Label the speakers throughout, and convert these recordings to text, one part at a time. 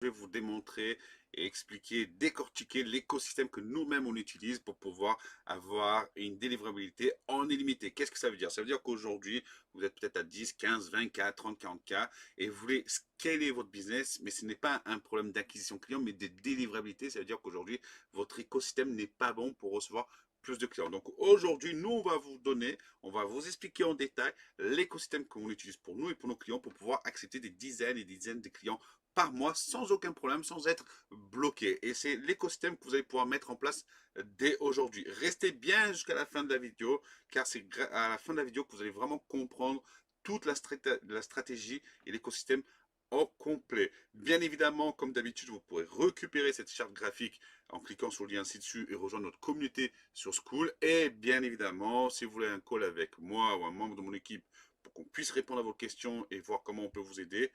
Speaker 1: Je vais vous démontrer et expliquer, décortiquer l'écosystème que nous-mêmes on utilise pour pouvoir avoir une délivrabilité en illimité. Qu'est-ce que ça veut dire? Ça veut dire qu'aujourd'hui, vous êtes peut-être à 10, 15, 20K, 30, 40K et vous voulez scaler votre business, mais ce n'est pas un problème d'acquisition client, mais de délivrabilité. Ça veut dire qu'aujourd'hui, votre écosystème n'est pas bon pour recevoir plus de clients. Donc aujourd'hui, nous, on va vous donner, on va vous expliquer en détail l'écosystème qu'on utilise pour nous et pour nos clients pour pouvoir accepter des dizaines et des dizaines de clients par mois sans aucun problème, sans être bloqué. Et c'est l'écosystème que vous allez pouvoir mettre en place dès aujourd'hui. Restez bien jusqu'à la fin de la vidéo, car c'est à la fin de la vidéo que vous allez vraiment comprendre toute la stratégie et l'écosystème au complet. Bien évidemment, comme d'habitude, vous pourrez récupérer cette charte graphique en cliquant sur le lien ci-dessus et rejoindre notre communauté sur School. Et bien évidemment, si vous voulez un call avec moi ou un membre de mon équipe pour qu'on puisse répondre à vos questions et voir comment on peut vous aider,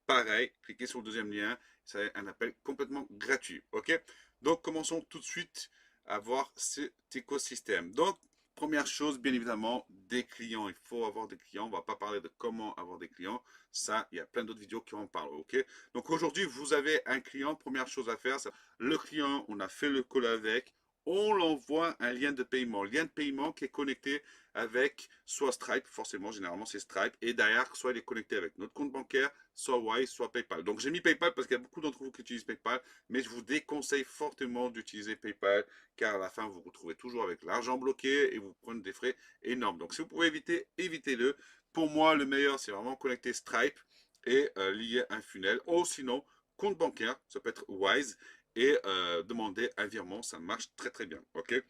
Speaker 1: pareil, cliquez sur le deuxième lien, c'est un appel complètement gratuit. Ok? Donc, commençons tout de suite à voir cet écosystème. Donc, première chose, bien évidemment, des clients. Il faut avoir des clients. On ne va pas parler de comment avoir des clients. Ça, il y a plein d'autres vidéos qui en parlent. Ok? Donc, aujourd'hui, vous avez un client. Première chose à faire, le client, on a fait le call avec. On l'envoie un lien de paiement. Lien de paiement qui est connecté avec soit Stripe, forcément, généralement c'est Stripe, et derrière, soit il est connecté avec notre compte bancaire, soit Wise, soit PayPal. Donc j'ai mis PayPal parce qu'il y a beaucoup d'entre vous qui utilisent PayPal, mais je vous déconseille fortement d'utiliser PayPal, car à la fin, vous vous retrouvez toujours avec l'argent bloqué et vous prenez des frais énormes. Donc si vous pouvez éviter, évitez-le. Pour moi, le meilleur, c'est vraiment connecter Stripe et lier un funnel, ou sinon, compte bancaire, ça peut être Wise, et demander un virement, ça marche très très bien. Ok?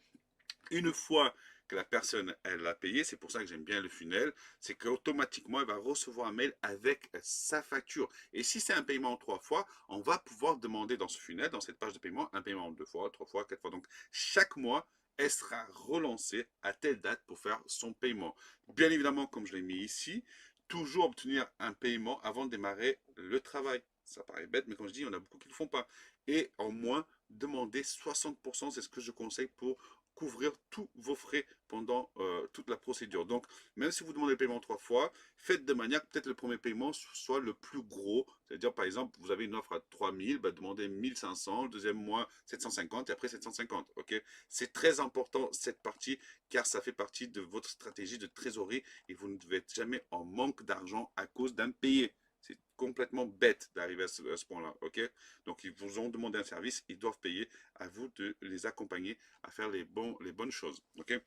Speaker 1: Une fois que la personne elle a payé, c'est pour ça que j'aime bien le funnel, c'est qu'automatiquement elle va recevoir un mail avec sa facture. Et si c'est un paiement en 3 fois, on va pouvoir demander dans ce funnel, dans cette page de paiement, un paiement en 2 fois, 3 fois, 4 fois. Donc chaque mois, elle sera relancée à telle date pour faire son paiement. Bien évidemment, comme je l'ai mis ici, toujours obtenir un paiement avant de démarrer le travail. Ça paraît bête, mais comme je dis, il y en a beaucoup qui ne le font pas. Et en moins, demander 60%, c'est ce que je conseille pour couvrir tous vos frais pendant toute la procédure. Donc, même si vous demandez le paiement 3 fois, faites de manière que peut-être le premier paiement soit le plus gros. C'est-à-dire, par exemple, vous avez une offre à 3000, bah, demandez 1500, le deuxième mois 750 et après 750. Ok? C'est très important cette partie car ça fait partie de votre stratégie de trésorerie et vous ne devez être jamais en manque d'argent à cause d'impayé. C'est complètement bête d'arriver à ce point-là, ok? Donc, ils vous ont demandé un service, ils doivent payer, à vous de les accompagner à faire les bonnes choses, ok?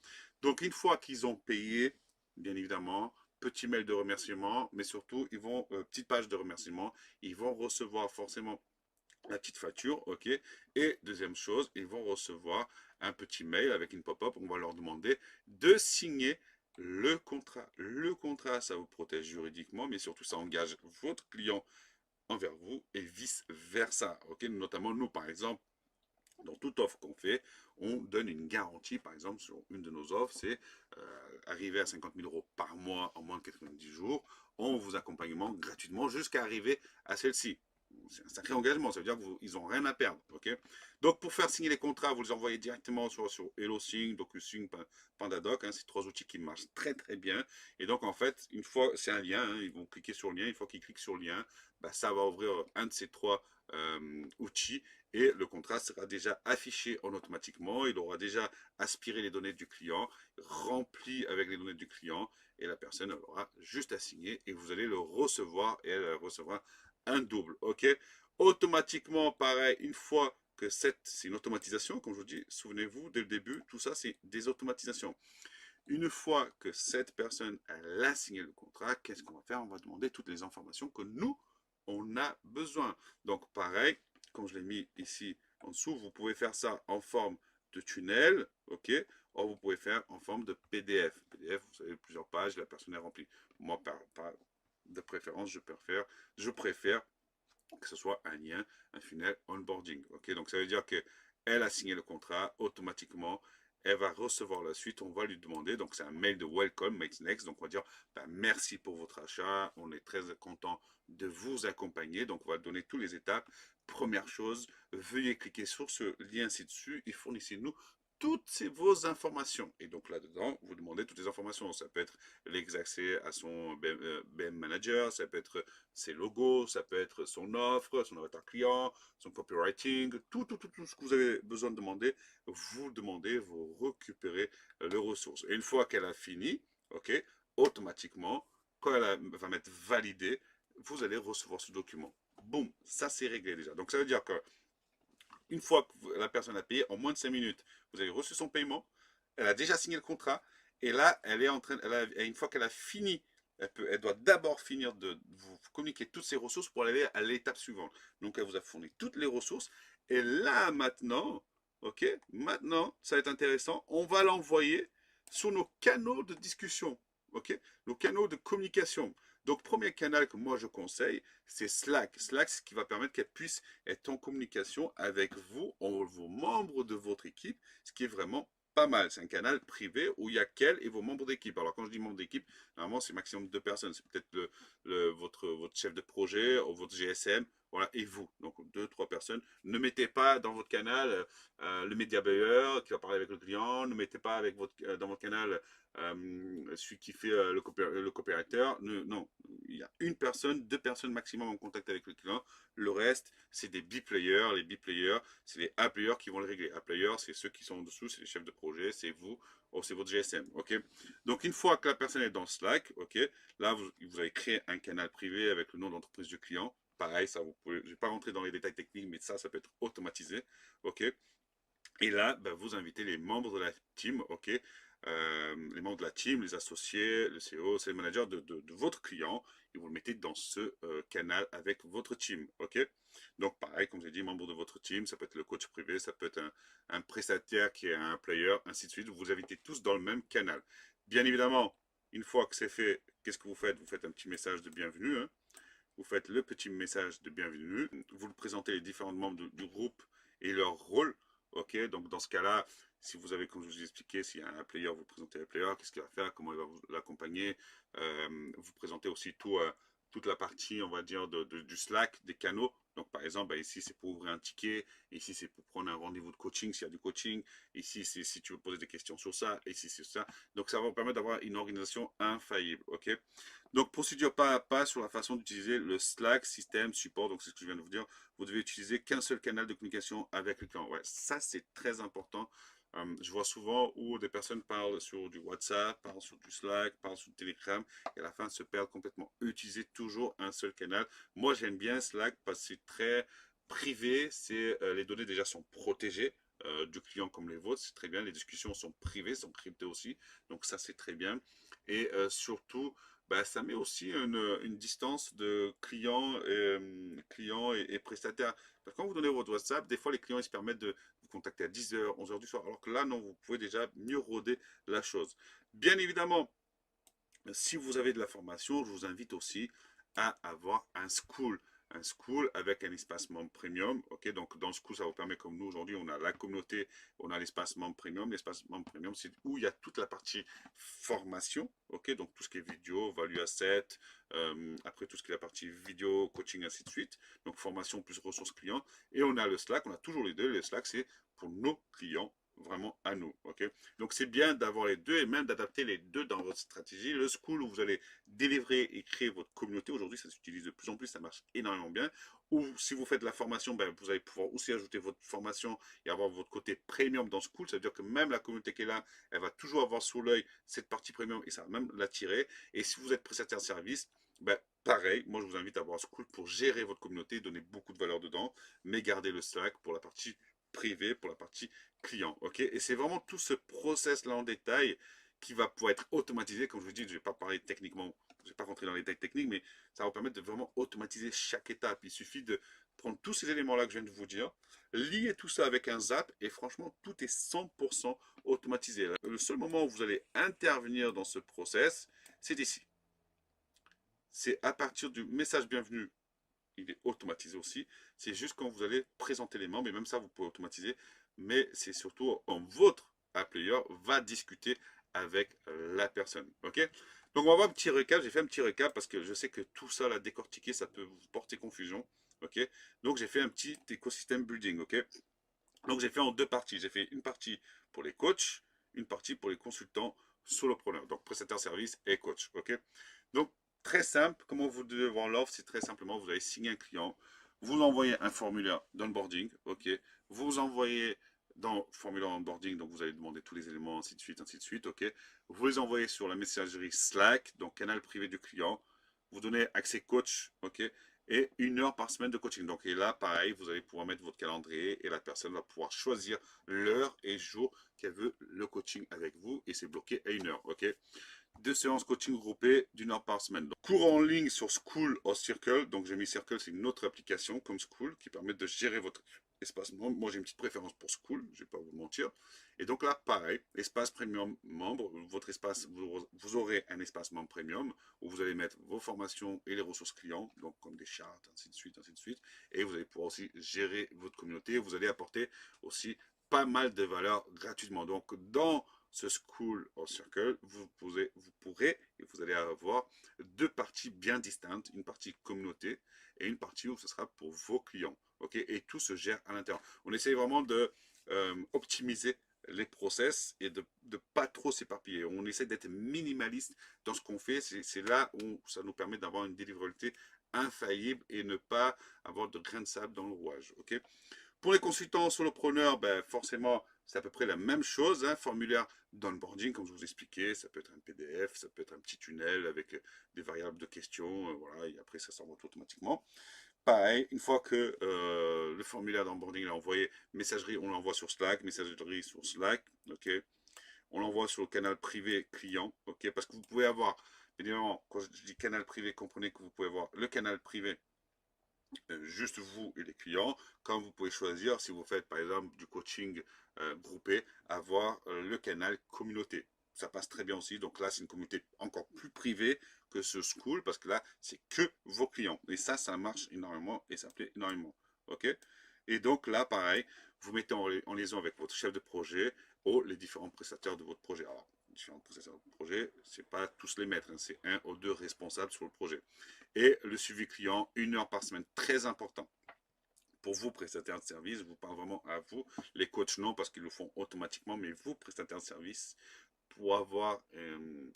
Speaker 1: Donc, une fois qu'ils ont payé, bien évidemment, petit mail de remerciement, mais surtout, ils vont, petite page de remerciement, ils vont recevoir forcément la petite facture, ok? Et deuxième chose, ils vont recevoir un petit mail avec une pop-up, on va leur demander de signer le contrat. Le contrat, ça vous protège juridiquement, mais surtout, ça engage votre client envers vous et vice-versa. Ok, notamment, nous, par exemple, dans toute offre qu'on fait, on donne une garantie, par exemple, sur une de nos offres, c'est arriver à 50 000 euros par mois en moins de 90 jours, on vous accompagnement gratuitement jusqu'à arriver à celle-ci. C'est un sacré engagement, ça veut dire qu'ils n'ont rien à perdre. Ok, donc, pour faire signer les contrats, vous les envoyez directement sur HelloSign, DocuSign, PandaDoc. Hein, c'est 3 outils qui marchent très très bien. Et donc, en fait, une fois, c'est un lien, hein, ils vont cliquer sur le lien. Une fois qu'ils cliquent sur le lien, bah, ça va ouvrir un de ces 3 outils et le contrat sera déjà affiché en automatiquement. Il aura déjà aspiré les données du client, rempli avec les données du client, et la personne aura juste à signer et vous allez le recevoir et elle recevra un double. Ok? Automatiquement, pareil, une fois que c'est une automatisation, comme je vous dis, souvenez-vous, dès le début, tout ça, c'est des automatisations. Une fois que cette personne elle a signé le contrat, qu'est-ce qu'on va faire? On va demander toutes les informations que nous, on a besoin. Donc, pareil, comme je l'ai mis ici en dessous, vous pouvez faire ça en forme de tunnel, ok? Ou vous pouvez faire en forme de PDF. PDF, vous savez, plusieurs pages, la personne est remplie. Moi, de préférence, je préfère que ce soit un lien, un funnel onboarding. Ok, donc ça veut dire qu'elle a signé le contrat automatiquement. Elle va recevoir la suite, on va lui demander, donc c'est un mail de welcome, make next, donc on va dire ben, merci pour votre achat, on est très content de vous accompagner, donc on va donner toutes les étapes. Première chose, veuillez cliquer sur ce lien ci-dessus et fournissez-nous vos informations. Et donc là-dedans, vous demandez toutes les informations. Ça peut être les accès à son BM Manager, ça peut être ses logos, ça peut être son offre, son avatar client, son copywriting, tout ce que vous avez besoin de demander, vous demandez, vous récupérez les ressources. Et une fois qu'elle a fini, ok, automatiquement, quand va mettre validé, vous allez recevoir ce document. Boum, ça c'est réglé déjà. Donc ça veut dire que une fois que la personne a payé, en moins de 5 minutes, vous avez reçu son paiement, elle a déjà signé le contrat, et là, elle est en train, une fois qu'elle a fini, elle doit d'abord finir de vous communiquer toutes ses ressources pour aller à l'étape suivante. Donc, elle vous a fourni toutes les ressources, et là, maintenant, ok, maintenant, ça va être intéressant, on va l'envoyer sur nos canaux de discussion, ok, nos canaux de communication. Donc, premier canal que moi je conseille, c'est Slack. Slack, ce qui va permettre qu'elle puisse être en communication avec vous, vos membres de votre équipe, ce qui est vraiment pas mal. C'est un canal privé où il y a qu'elle et vos membres d'équipe. Alors, quand je dis membres d'équipe, normalement, c'est maximum de 2 personnes. C'est peut-être votre chef de projet ou votre GSM, voilà, et vous. Donc, 2, 3 personnes. Ne mettez pas dans votre canal le média buyer qui va parler avec le client. Ne mettez pas dans votre canal celui qui fait le coopérateur. Non, il y a 1 personne, 2 personnes maximum en contact avec le client. Le reste, c'est des B-players. Les B-players, c'est les A-players qui vont le régler. A-players, c'est ceux qui sont en dessous, c'est les chefs de projet, c'est vous, ou c'est votre GSM. Ok. Donc, une fois que la personne est dans Slack, ok, là, vous avez créé un canal privé avec le nom d'entreprise du client. Pareil, ça, je ne vais pas rentrer dans les détails techniques, mais ça peut être automatisé. Ok. Et là, ben, vous invitez les membres de la team, ok, les membres de la team, les associés, le CEO, c'est le manager de votre client, et vous le mettez dans ce canal avec votre team, ok. Donc pareil, comme j'ai dit, membre de votre team, ça peut être le coach privé, ça peut être un prestataire qui est un player, ainsi de suite. Vous vous invitez tous dans le même canal. Bien évidemment, une fois que c'est fait, qu'est-ce que vous faites? Vous faites un petit message de bienvenue, hein. Vous faites le petit message de bienvenue, vous le présentez les différents membres du groupe et leur rôle. Ok, donc dans ce cas-là, si vous avez, comme je vous ai expliqué, s'il y a un player, vous présentez le player, qu'est-ce qu'il va faire, comment il va vous l'accompagner. Vous présentez aussi toute la partie, on va dire, du Slack, des canaux. Donc par exemple, bah, ici c'est pour ouvrir un ticket, ici c'est pour prendre un rendez-vous de coaching s'il y a du coaching, ici c'est si tu veux poser des questions sur ça, ici c'est ça. Donc ça va vous permettre d'avoir une organisation infaillible. Ok. Donc, procédure pas à pas sur la façon d'utiliser le Slack, système, support. Donc, c'est ce que je viens de vous dire. Vous devez utiliser qu'un seul canal de communication avec le client. Ouais, ça, c'est très important. Je vois souvent où des personnes parlent sur du WhatsApp, parlent sur du Slack, parlent sur du Telegram, et à la fin se perdent complètement. Utilisez toujours un seul canal. Moi, j'aime bien Slack parce que c'est très privé. Les données déjà sont protégées. Du client comme les vôtres, c'est très bien. Les discussions sont privées, sont cryptées aussi. Donc ça, c'est très bien. Et surtout, bah, ça met aussi une distance de client et prestataire. Parce que quand vous donnez votre WhatsApp, des fois les clients ils se permettent de vous contacter à 10 h, 11 h du soir. Alors que là, non, vous pouvez déjà mieux roder la chose. Bien évidemment, si vous avez de la formation, je vous invite aussi à avoir un school. Un school avec un espace membre premium. Ok, donc dans le school, ça vous permet, comme nous aujourd'hui, on a la communauté, on a l'espace membre premium. L'espace membre premium, c'est où il y a toute la partie formation. Ok, donc tout ce qui est vidéo, value asset, après tout ce qui est la partie vidéo, coaching, ainsi de suite. Donc formation plus ressources clients. Et on a le Slack, on a toujours les deux. Le Slack, c'est pour nos clients vraiment à nous. Ok, donc c'est bien d'avoir les deux et même d'adapter les deux dans votre stratégie. Le school où vous allez délivrer et créer votre communauté. Aujourd'hui, ça s'utilise de plus en plus, ça marche énormément bien. Ou si vous faites de la formation, ben, vous allez pouvoir aussi ajouter votre formation et avoir votre côté premium dans School. Ça veut dire que même la communauté qui est là, elle va toujours avoir sous l'œil cette partie premium et ça va même l'attirer. Et si vous êtes prestataire de service, ben, pareil, moi je vous invite à avoir School pour gérer votre communauté, donner beaucoup de valeur dedans, mais garder le Slack pour la partie privée, pour la partie client. Ok. Et c'est vraiment tout ce process-là en détail qui va pouvoir être automatisé. Comme je vous dis, je ne vais pas parler techniquement, je ne vais pas rentrer dans les détails techniques, mais ça va vous permettre de vraiment automatiser chaque étape. Il suffit de prendre tous ces éléments-là que je viens de vous dire, lier tout ça avec un zap, et franchement, tout est 100% automatisé. Le seul moment où vous allez intervenir dans ce process, c'est ici. C'est à partir du message bienvenue, il est automatisé aussi. C'est juste quand vous allez présenter les membres, et même ça, vous pouvez automatiser, mais c'est surtout quand votre player va discuter avec la personne. Ok. Donc on va voir un petit récap. J'ai fait un petit récap parce que je sais que tout ça, la décortiquer, ça peut vous porter confusion. Ok. Donc j'ai fait un petit écosystème building. Ok. Donc j'ai fait en deux parties. J'ai fait une partie pour les coachs, une partie pour les consultants solopreneurs. Donc prestataire service et coach. Ok. Donc très simple. Comment vous devez voir l'offre? C'est très simplement, vous allez signer un client, vous envoyez un formulaire d'onboarding. Ok. Vous envoyez dans le formulaire onboarding, donc vous allez demander tous les éléments, ainsi de suite, ainsi de suite. Ok. Vous les envoyez sur la messagerie Slack, donc canal privé du client. Vous donnez accès coach. Ok, et 1 heure par semaine de coaching. Donc, et là, pareil, vous allez pouvoir mettre votre calendrier et la personne va pouvoir choisir l'heure et jour qu'elle veut le coaching avec vous et c'est bloqué à 1 heure. Ok. 2 séances coaching groupées d'1 heure par semaine. Donc, cours en ligne sur School ou Circle. Donc j'ai mis Circle, c'est une autre application comme School qui permet de gérer votre espace membre. Moi j'ai une petite préférence pour School, je ne vais pas vous mentir. Et donc là, pareil, espace premium membre, votre espace, vous aurez un espace membre premium où vous allez mettre vos formations et les ressources clients, donc comme des chartes, ainsi de suite, ainsi de suite. Et vous allez pouvoir aussi gérer votre communauté. Vous allez apporter aussi pas mal de valeur gratuitement. Donc dans ce School or Circle, vous pourrez et vous allez avoir deux parties bien distinctes, une partie communauté et une partie où ce sera pour vos clients. Ok, et tout se gère à l'intérieur. On essaye vraiment de optimiser les process et de ne pas trop s'éparpiller. On essaie d'être minimaliste dans ce qu'on fait. C'est là où ça nous permet d'avoir une délivrabilité infaillible et ne pas avoir de grains de sable dans le rouage. Ok. Pour les consultants solopreneurs, ben forcément, c'est à peu près la même chose. Hein, formulaire d'onboarding, comme je vous expliquais, ça peut être un PDF, ça peut être un petit tunnel avec des variables de questions, voilà, et après ça s'envoie automatiquement. Pareil, une fois que le formulaire d'onboarding est envoyé, messagerie, on l'envoie sur Slack, messagerie sur Slack, ok. On l'envoie sur le canal privé client, ok, parce que vous pouvez avoir, évidemment, quand je dis canal privé, comprenez que vous pouvez avoir le canal privé juste vous et les clients, quand vous pouvez choisir, si vous faites par exemple du coaching groupé, avoir le canal communauté. Ça passe très bien aussi. Donc là, c'est une communauté encore plus privée que ce School parce que là, c'est que vos clients. Et ça marche énormément et ça plaît énormément. OK? Et donc là, pareil, vous mettez en liaison avec votre chef de projet ou les différents prestataires de votre projet. Alors, différents prestataires de projet, c'est pas tous les maîtres, hein, c'est un ou deux responsables sur le projet. Et le suivi client, 1 heure par semaine, très important. Pour vous, prestataires de service, je vous parle vraiment à vous. Les coachs, non, parce qu'ils le font automatiquement, mais vous, prestataires de service, pour avoir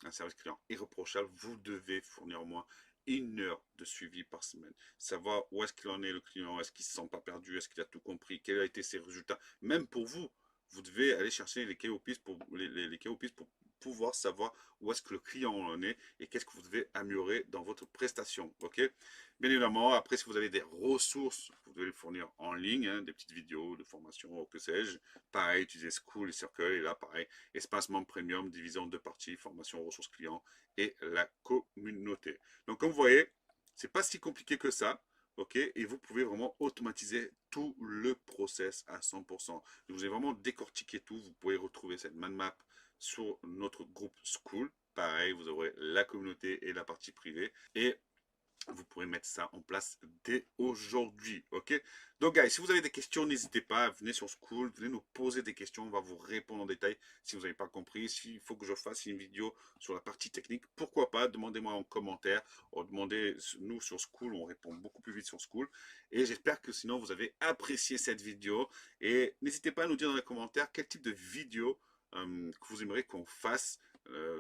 Speaker 1: un service client irréprochable, vous devez fournir au moins 1 heure de suivi par semaine. Savoir où est-ce qu'il en est le client, est-ce qu'il ne se sent pas perdu, est-ce qu'il a tout compris, quels ont été ses résultats. Même pour vous, vous devez aller chercher les KOPs les KOPs pour pouvoir savoir où est-ce que le client en est et qu'est-ce que vous devez améliorer dans votre prestation. Ok. Bien évidemment, après, si vous avez des ressources, vous devez les fournir en ligne, hein, des petites vidéos de formation, que sais-je. Pareil, utilisez School et Circle, et là, pareil, espace membre premium divisé en deux parties, formation, ressources clients et la communauté. Donc, comme vous voyez, c'est pas si compliqué que ça. Ok, et vous pouvez vraiment automatiser tout le process à 100%. Je vous ai vraiment décortiqué tout. Vous pouvez retrouver cette mind map sur notre groupe School. Pareil, vous aurez la communauté et la partie privée. Et vous pourrez mettre ça en place dès aujourd'hui, ok? Donc, guys, si vous avez des questions, n'hésitez pas, venez sur School, venez nous poser des questions, on va vous répondre en détail si vous n'avez pas compris. S'il faut que je fasse une vidéo sur la partie technique, pourquoi pas, demandez-moi en commentaire, ou demandez-nous sur School, on répond beaucoup plus vite sur School. Et j'espère que sinon, vous avez apprécié cette vidéo. Et n'hésitez pas à nous dire dans les commentaires quel type de vidéo que vous aimeriez qu'on fasse,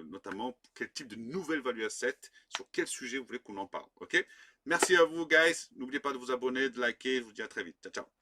Speaker 1: notamment quel type de nouvelle value asset, sur quel sujet vous voulez qu'on en parle. Ok? Merci à vous, guys. N'oubliez pas de vous abonner, de liker. Je vous dis à très vite. Ciao, ciao.